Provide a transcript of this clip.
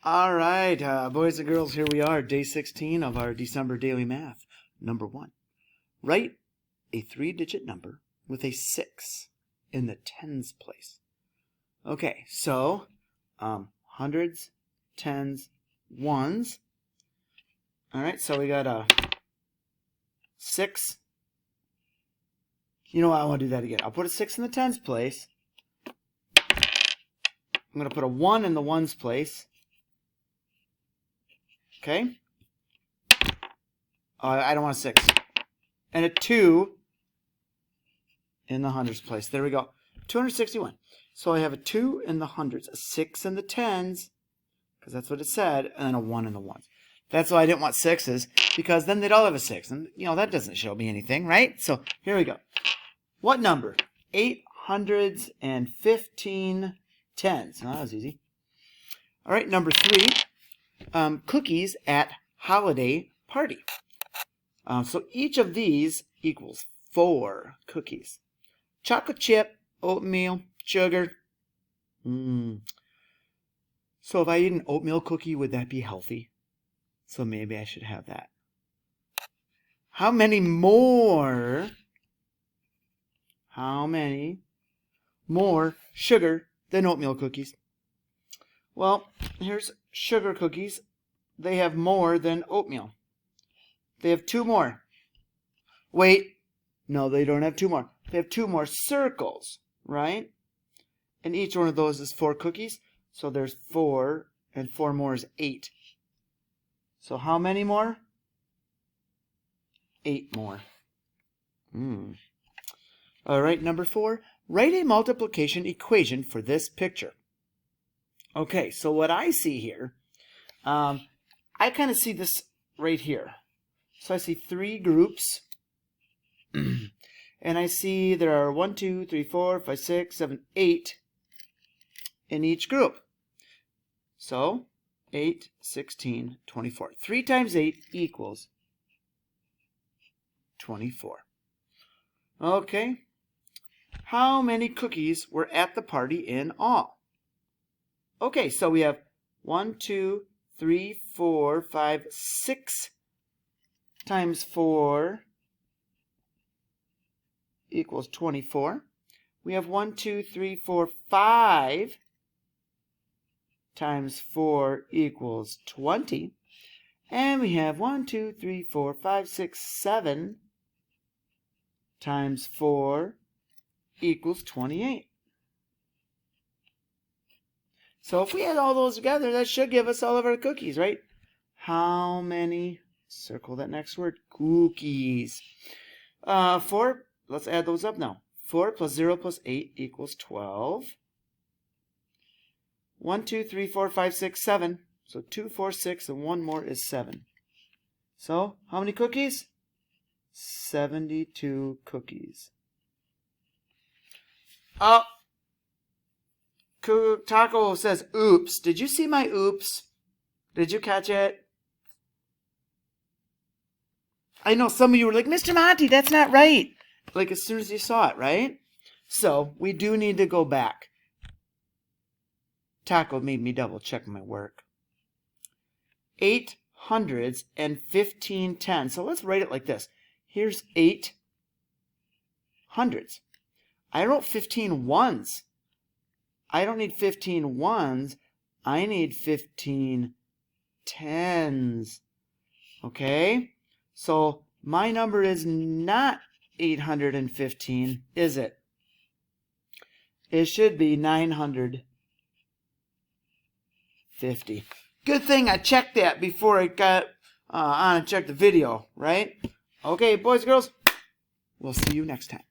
All right, boys and girls, here we are, day 16 of our December daily math. Number 1. Write a 3-digit number with a 6 in the tens place. Okay, so hundreds, tens, ones. All right, so we got a 6. You know what? I want to do that again. I'll put a 6 in the tens place. I'm going to put a 1 in the ones place. Okay? I don't want a 6. And a 2 in the hundreds place. There we go. 261. So I have a 2 in the hundreds, a 6 in the tens, because that's what it said, and then a 1 in the ones. That's why I didn't want 6s, because then they'd all have a 6. And, that doesn't show me anything, right? So here we go. What number? 815 tens. Oh, that was easy. All right, number 3. Cookies at holiday party. So each of these equals 4 cookies. Chocolate chip, oatmeal, sugar. So if I eat an oatmeal cookie, would that be healthy? So maybe I should have that. How many more sugar than oatmeal cookies? Well, here's sugar cookies. They have more than oatmeal. They have 2 more. Wait, no, they don't have 2 more. They have 2 more circles, right? And each one of those is 4 cookies. So there's 4, and 4 more is 8. So how many more? 8 more. All right, number 4. Write a multiplication equation for this picture. Okay, so what I see here, I kind of see this right here. So I see 3 groups, and I see there are 1, 2, 3, 4, 5, 6, 7, 8 in each group. So 8, 16, 24. 3 times 8 equals 24. Okay, how many cookies were at the party in all? Okay, so we have 1, 2, 3, 4, 5, 6 times 4 equals 24. We have 1, 2, 3, 4, 5 times 4 equals 20. And we have 1, 2, 3, 4, 5, 6, 7 times 4 equals 28. So if we add all those together, that should give us all of our cookies, right? How many? Circle that next word. Cookies. 4. Let's add those up now. 4 plus 0 plus 8 equals 12. 1, 2, 3, 4, 5, 6, 7. So 2, 4, 6, and 1 more is 7. So how many cookies? 72 cookies. Taco says, oops. Did you see my oops? Did you catch it? I know some of you were like, Mr. Monty, that's not right. Like as soon as you saw it, right? So we do need to go back. Taco made me double check my work. 815 tens. So let's write it like this. Here's 8 hundreds. I wrote 15 ones. I don't need 15 ones. I need 15 tens. Okay? So my number is not 815, is it? It should be 950. Good thing I checked that before I got on and checked the video, right? Okay, boys and girls, we'll see you next time.